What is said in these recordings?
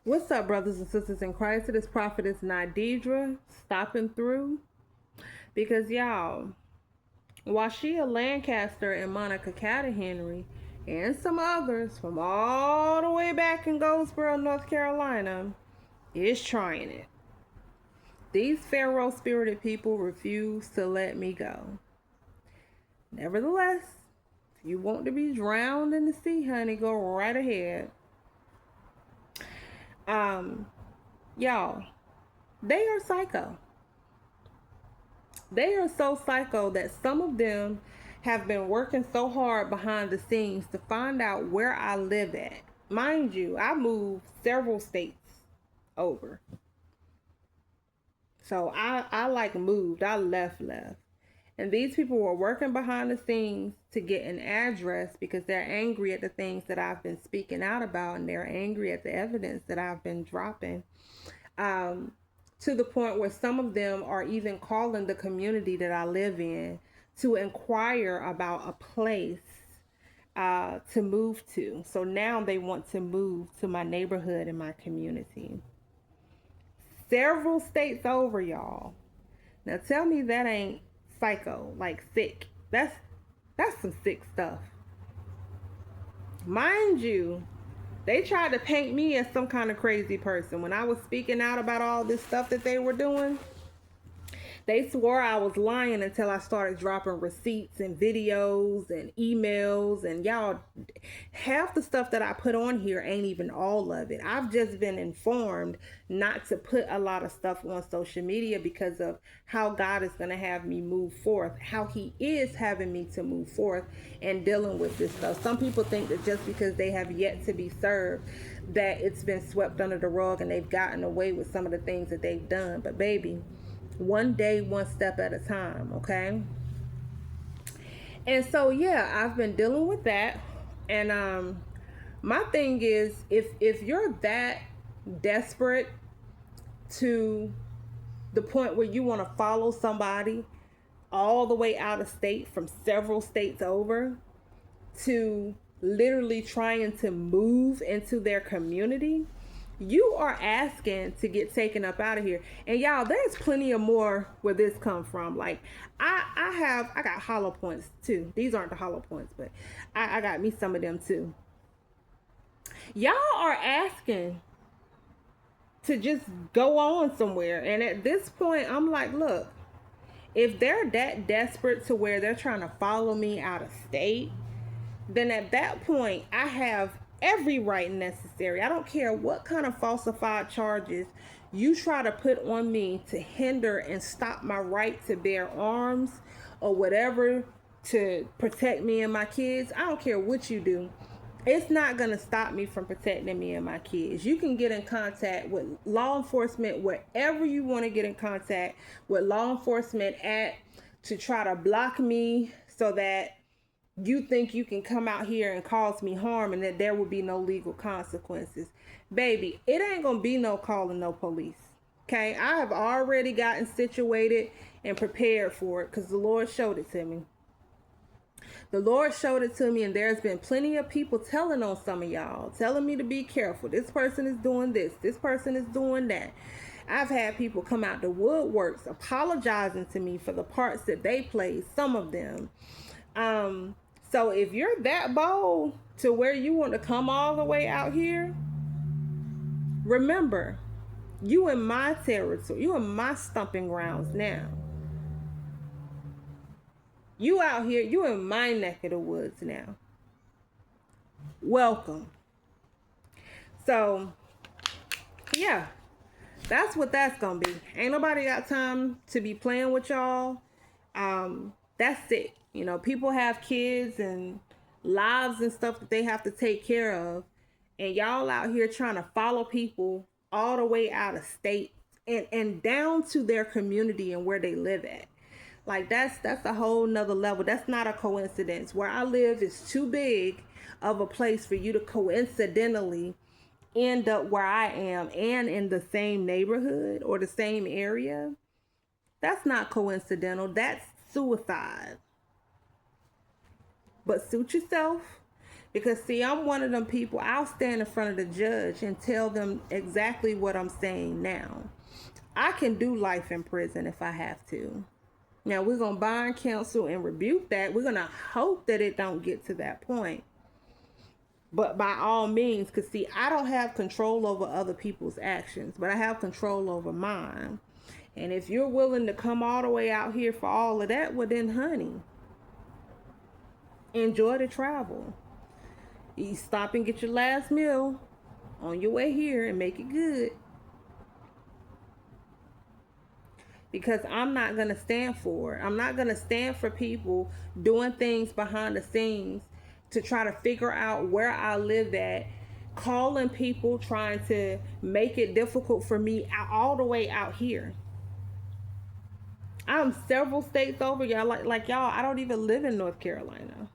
What's up, brothers and sisters in Christ? It is Prophetess Nadidra stopping through because y'all, Washia Lancaster and Monica Henry and some others from all the way back in Goldsboro, North Carolina, is trying it. These Pharaoh spirited people refuse to let me go. Nevertheless, if you want to be drowned in the sea, honey, go right ahead. Um, y'all, they are psycho. They are so psycho that some of them have been working so hard behind the scenes to find out where I live at. Mind you, I moved several states over. So I like moved. I left. And these people were working behind the scenes to get an address because they're angry at the things that I've been speaking out about, and they're angry at the evidence that I've been dropping. To the point where some of them are even calling the community that I live in to inquire about a place to move to. So now they want to move to my neighborhood and my community. Several states over, y'all. Now tell me that ain't psycho, like sick. That's some sick stuff. Mind you, they tried to paint me as some kind of crazy person when I was speaking out about all this stuff that they were doing. They swore I was lying until I started dropping receipts and videos and emails. And y'all, half the stuff that I put on here ain't even all of it. I've just been informed not to put a lot of stuff on social media because of how God is going to have me move forth, how He is having me to move forth and dealing with this stuff. Some people think that just because they have yet to be served, that it's been swept under the rug and they've gotten away with some of the things that they've done. But baby, one day, one step at a time, okay? And so yeah, I've been dealing with that. And my thing is, if you're that desperate to the point where you want to follow somebody all the way out of state from several states over to literally trying to move into their community, you are asking to get taken up out of here. And y'all, there's plenty of more where this come from. Like I got hollow points too. These aren't the hollow points, but I got me some of them too. Y'all are asking to just go on somewhere. And at this point, I'm like, look, if they're that desperate to where they're trying to follow me out of state, then at that point, I have every right necessary. I don't care what kind of falsified charges you try to put on me to hinder and stop my right to bear arms or whatever to protect me and my kids. I don't care what you do. It's not going to stop me from protecting me and my kids. You can get in contact with law enforcement wherever you want to get in contact with law enforcement at to try to block me so that you think you can come out here and cause me harm and that there will be no legal consequences. Baby, it ain't gonna be no calling no police. Okay, I have already gotten situated and prepared for it because the Lord showed it to me. The Lord showed it to me, and there's been plenty of people telling on some of y'all, telling me to be careful. This person is doing this person is doing that. I've had people come out the woodworks apologizing to me for the parts that they played, some of them. So if you're that bold to where you want to come all the way out here, remember, you in my territory, you in my stomping grounds now. You out here, you in my neck of the woods now. Welcome. So, yeah, that's what that's gonna be. Ain't nobody got time to be playing with y'all. That's it. You know, people have kids and lives and stuff that they have to take care of. And y'all out here trying to follow people all the way out of state and down to their community and where they live at. Like that's a whole nother level. That's not a coincidence. Where I live is too big of a place for you to coincidentally end up where I am and in the same neighborhood or the same area. That's not coincidental. That's suicide. But suit yourself Because see, I'm one of them people, I'll stand in front of the judge and tell them exactly what I'm saying now. I can do life in prison if I have to. Now we're gonna bind, counsel, and rebuke that. We're gonna hope that it don't get to that point. But by all means, because see, I don't have control over other people's actions, but I have control over mine. And if you're willing to come all the way out here for all of that, well then, honey, enjoy the travel. You stop and get your last meal on your way here and make it good. Because I'm not going to stand for it. I'm not going to stand for people doing things behind the scenes to try to figure out where I live at, calling people, trying to make it difficult for me all the way out here. I'm several states over, y'all. Like y'all, I don't even live in North Carolina.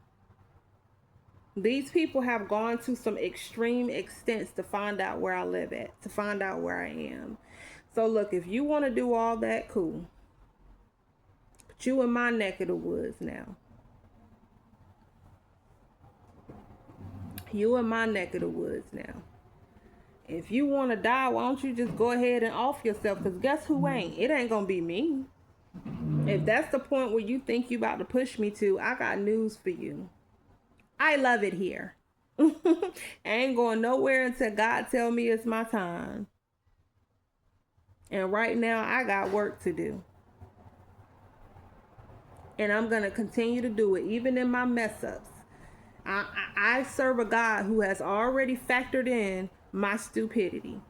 These people have gone to some extreme extents to find out where I live at, to find out where I am. So look, if you want to do all that, cool. But you in my neck of the woods now. You in my neck of the woods now. If you want to die, why don't you just go ahead and off yourself? Because guess who ain't? It ain't going to be me. If that's the point where you think you about to push me to, I got news for you. I love it here. I ain't going nowhere until God tell me it's my time. And right now, I got work to do. And I'm going to continue to do it, even in my mess ups. I serve a God who has already factored in my stupidity.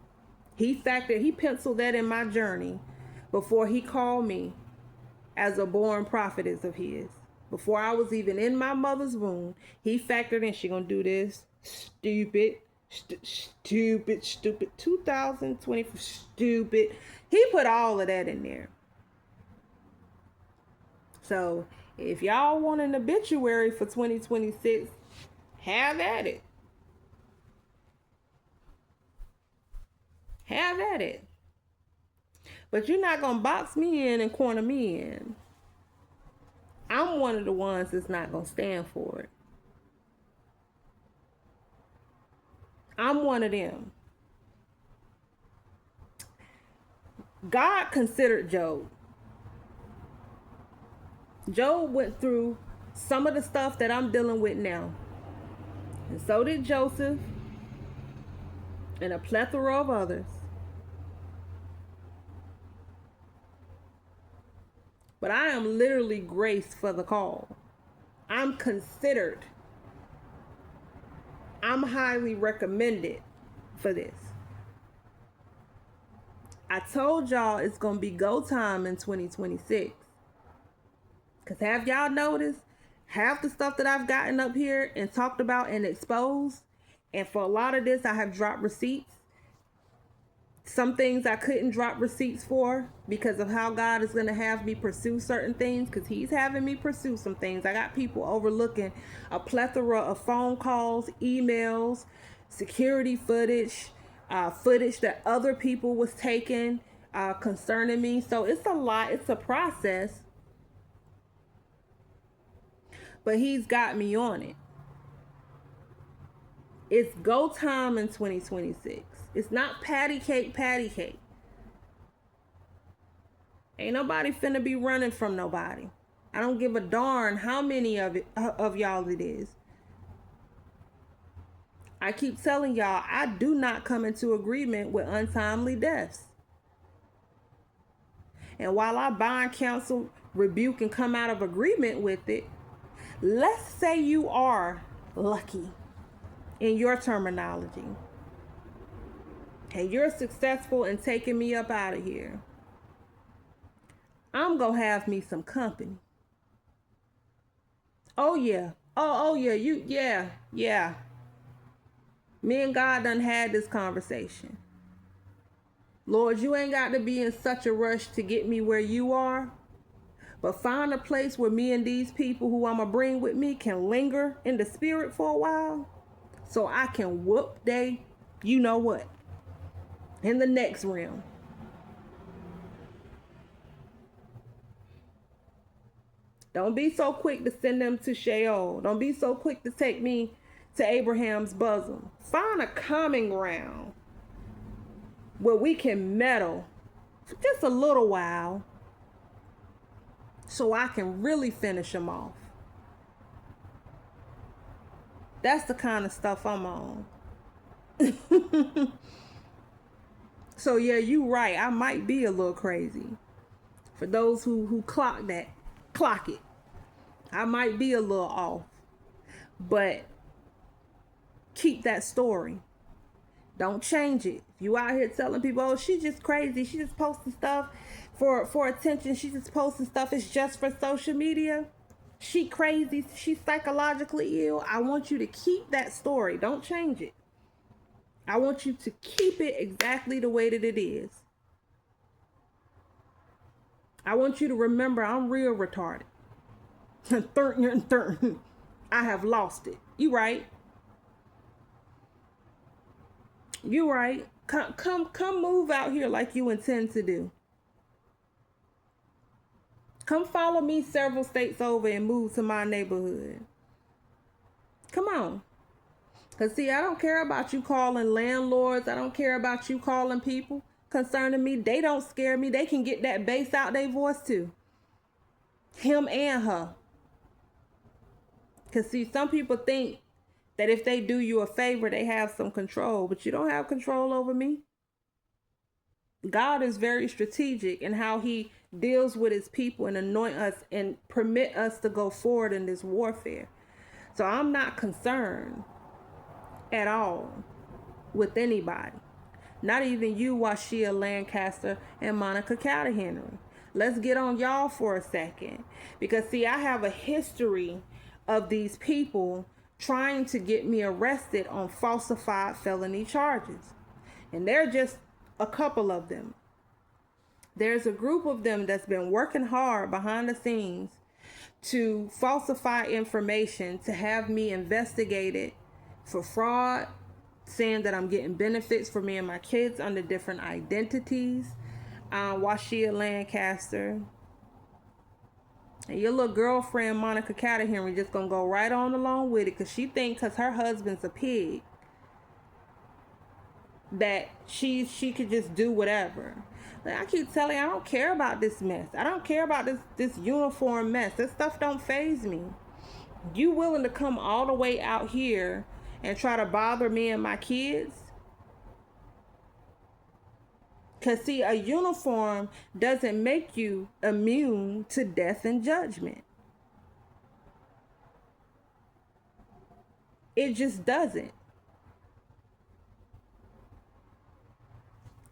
He penciled that in my journey before he called me as a born prophetess of his. Before I was even in my mother's womb, he factored in, she gonna do this, stupid, 2020, stupid. He put all of that in there. So if y'all want an obituary for 2026, have at it. Have at it. But you're not gonna box me in and corner me in. I'm one of the ones that's not going to stand for it. I'm one of them. God considered Job. Job went through some of the stuff that I'm dealing with now. And so did Joseph and a plethora of others. But I am literally graced for the call. I'm considered. I'm highly recommended for this. I told y'all it's going to be go time in 2026. Because have y'all noticed? Half the stuff that I've gotten up here and talked about and exposed, and for a lot of this, I have dropped receipts. Some things I couldn't drop receipts for because of how God is going to have me pursue certain things, because he's having me pursue some things. I got people overlooking a plethora of phone calls, emails, security footage, footage that other people was taking concerning me. So it's a lot. It's a process. But he's got me on it. It's go time in 2026. It's not patty cake. Ain't nobody finna be running from nobody. I don't give a darn how many of y'all it is. I keep telling y'all, I do not come into agreement with untimely deaths. And while I bind, counsel, rebuke, and come out of agreement with it, let's say you are lucky in your terminology, and you're successful in taking me up out of here. I'm gonna have me some company. Oh yeah. Oh yeah. Yeah. Me and God done had this conversation. Lord, you ain't got to be in such a rush to get me where you are, but find a place where me and these people who I'm gonna bring with me can linger in the spirit for a while, so I can whoop they, you know what, in the next realm. Don't be so quick to send them to Sheol. Don't be so quick to take me to Abraham's bosom. Find a common ground where we can meddle for just a little while so I can really finish them off. That's the kind of stuff I'm on. So yeah, you right. I might be a little crazy. For those who clock it. I might be a little off. But keep that story. Don't change it. If you out here telling people, oh, she's just crazy, she just posting stuff for attention, she just posting stuff, it's just for social media, she crazy, she's psychologically ill. I want you to keep that story. Don't change it. I want you to keep it exactly the way that it is. I want you to remember I'm real retarded. I have lost it. You right. You right. Come move out here like you intend to do. Come follow me several states over and move to my neighborhood. Come on. Because see, I don't care about you calling landlords. I don't care about you calling people concerning me. They don't scare me. They can get that bass out their voice too. Him and her. Because see, some people think that if they do you a favor, they have some control. But you don't have control over me. God is very strategic in how he deals with his people and anoint us and permit us to go forward in this warfare. So I'm not concerned at all with anybody. Not even you, Washia Lancaster and Monica Catahenry. Let's get on y'all for a second. Because see, I have a history of these people trying to get me arrested on falsified felony charges. And they're just a couple of them. There's a group of them that's been working hard behind the scenes to falsify information, to have me investigated for fraud, saying that I'm getting benefits for me and my kids under different identities. Washia Lancaster. And your little girlfriend, Monica Catahenry, just gonna go right on along with it because she thinks because her husband's a pig that she could just do whatever. Like I keep telling you, I don't care about this mess. I don't care about this uniform mess. This stuff don't faze me. You willing to come all the way out here and try to bother me and my kids? Because see, a uniform doesn't make you immune to death and judgment. It just doesn't.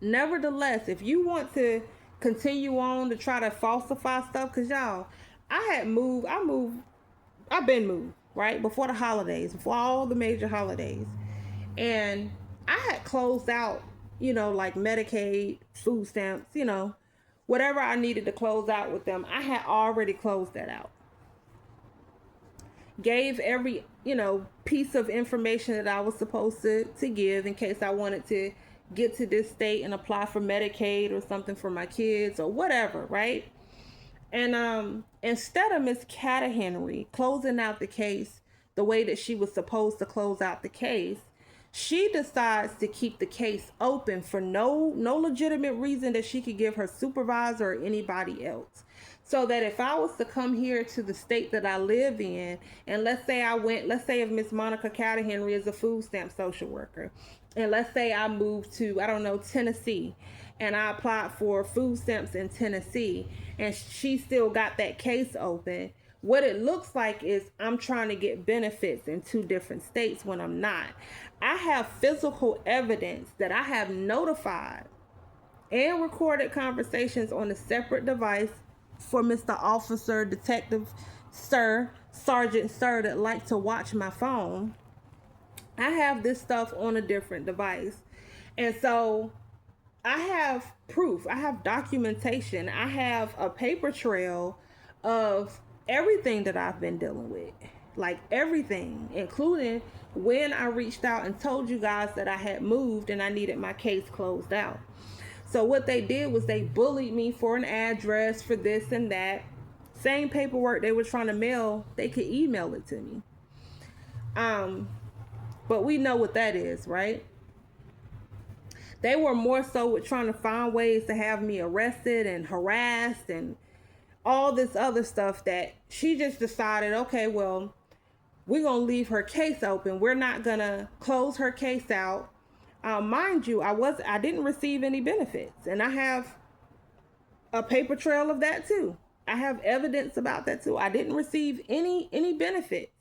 Nevertheless, if you want to continue on to try to falsify stuff, because y'all, I've been moved, right? Before the holidays, before all the major holidays. And I had closed out, like Medicaid, food stamps, whatever I needed to close out with them. I had already closed that out. Gave every, piece of information that I was supposed to give in case I wanted to get to this state and apply for Medicaid or something for my kids or whatever, right? And instead of Miss Catahenry closing out the case the way that she was supposed to close out the case, she decides to keep the case open for no legitimate reason that she could give her supervisor or anybody else. So that if I was to come here to the state that I live in, and let's say if Miss Monica Catahenry is a food stamp social worker, and let's say I moved to, Tennessee, and I applied for food stamps in Tennessee, and she still got that case open, what it looks like is I'm trying to get benefits in two different states when I'm not. I have physical evidence that I have notified and recorded conversations on a separate device for Mr. Officer, Detective, Sir, Sergeant, Sir that like to watch my phone. I have this stuff on a different device. And so I have proof. I have documentation. I have a paper trail of everything that I've been dealing with. Like everything, including when I reached out and told you guys that I had moved and I needed my case closed out. So what they did was they bullied me for an address, for this and that. Same paperwork they were trying to mail, they could email it to me. But we know what that is, right? They were more so with trying to find ways to have me arrested and harassed and all this other stuff, that she just decided, okay, well, we're going to leave her case open. We're not going to close her case out. Mind you, I didn't receive any benefits, and I have a paper trail of that too. I have evidence about that too. I didn't receive any benefits.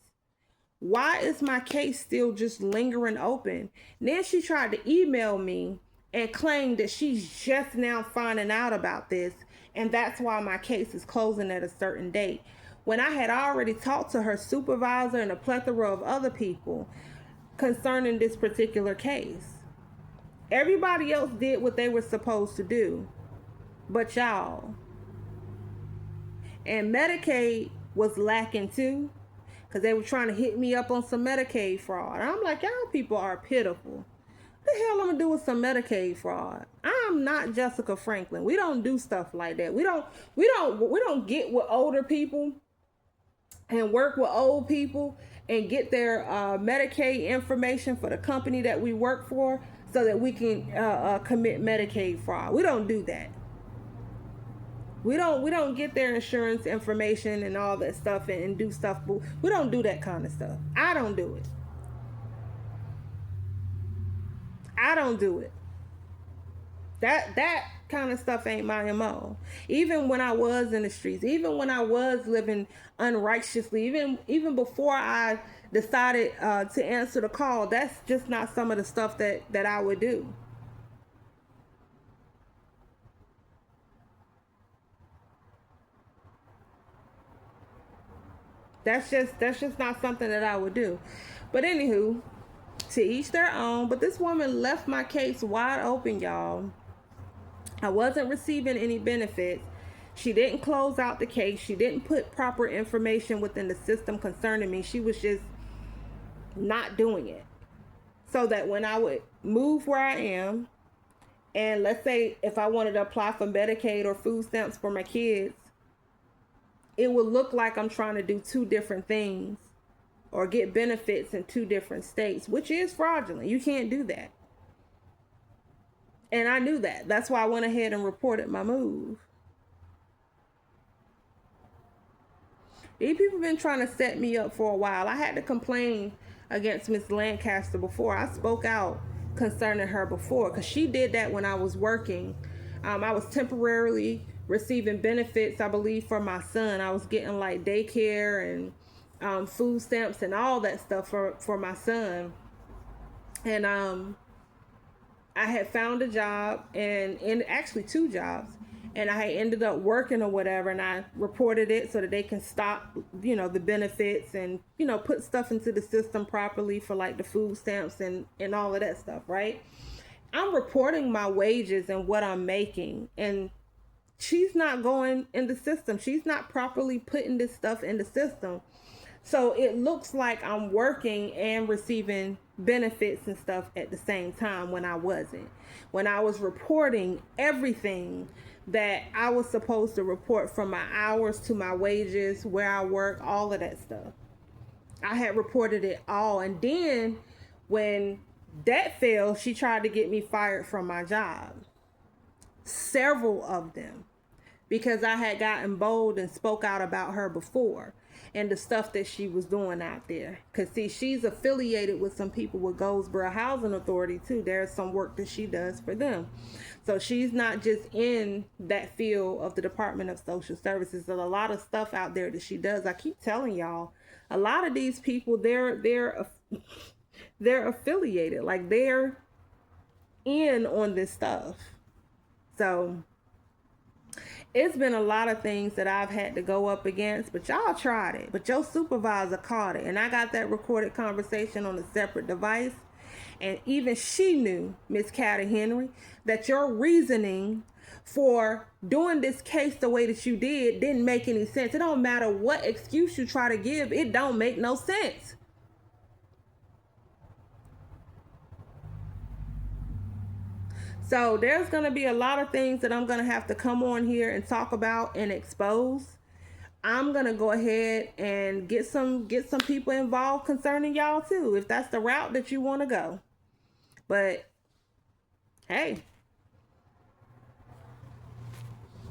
Why is my case still just lingering open? And then she tried to email me and claimed that she's just now finding out about this, and that's why my case is closing at a certain date, when I had already talked to her supervisor and a plethora of other people concerning this particular case. Everybody else did what they were supposed to do, but y'all. And Medicaid was lacking too, because they were trying to hit me up on some Medicaid fraud. I'm like, y'all people are pitiful. What the hell I'm gonna do with some Medicaid fraud? I'm not Jessica Franklin. We don't do stuff like that. We don't get with older people and work with old people and get their Medicaid information for the company that we work for, so that we can commit Medicaid fraud. We don't do that. We don't get their insurance information and all that stuff and do stuff. We don't do that kind of stuff. I don't do it. I don't do it. That kind of stuff ain't my MO. Even when I was in the streets, even when I was living unrighteously, even before I decided to answer the call, that's just not some of the stuff that I would do. That's just not something that I would do. But anywho, to each their own. But this woman left my case wide open, y'all. I wasn't receiving any benefits. She didn't close out the case. She didn't put proper information within the system concerning me. She was just not doing it. So that when I would move where I am, and let's say if I wanted to apply for Medicaid or food stamps for my kids, it would look like I'm trying to do two different things or get benefits in two different states, which is fraudulent. You can't do that. And I knew that. That's why I went ahead and reported my move. These people have been trying to set me up for a while. I had to complain against Miss Lancaster before. I spoke out concerning her before, because she did that when I was working. I was temporarily receiving benefits, I believe, for my son. I was getting like daycare and food stamps and all that stuff for my son. And I had found a job, and actually two jobs, and I ended up working or whatever, and I reported it so that they can stop, the benefits and, put stuff into the system properly for like the food stamps and all of that stuff, right? I'm reporting my wages and what I'm making, and she's not going in the system. She's not properly putting this stuff in the system. So it looks like I'm working and receiving benefits and stuff at the same time, when I wasn't. When I was reporting everything that I was supposed to report, from my hours to my wages, where I work, all of that stuff. I had reported it all. And then when that failed, she tried to get me fired from my job. Several of them. Because I had gotten bold and spoke out about her before, and the stuff that she was doing out there. Because, see, she's affiliated with some people with Goldsboro Housing Authority, too. There's some work that she does for them. So she's not just in that field of the Department of Social Services. There's a lot of stuff out there that she does. I keep telling y'all, a lot of these people, they're affiliated. Like, they're in on this stuff. So it's been a lot of things that I've had to go up against, but y'all tried it. But your supervisor caught it. And I got that recorded conversation on a separate device. And even she knew, Miss Carter Henry, that your reasoning for doing this case the way that you didn't make any sense. It don't matter what excuse you try to give. It don't make no sense. So there's going to be a lot of things that I'm going to have to come on here and talk about and expose. I'm gonna go ahead and get some people involved concerning y'all too, if that's the route that you want to go. But hey,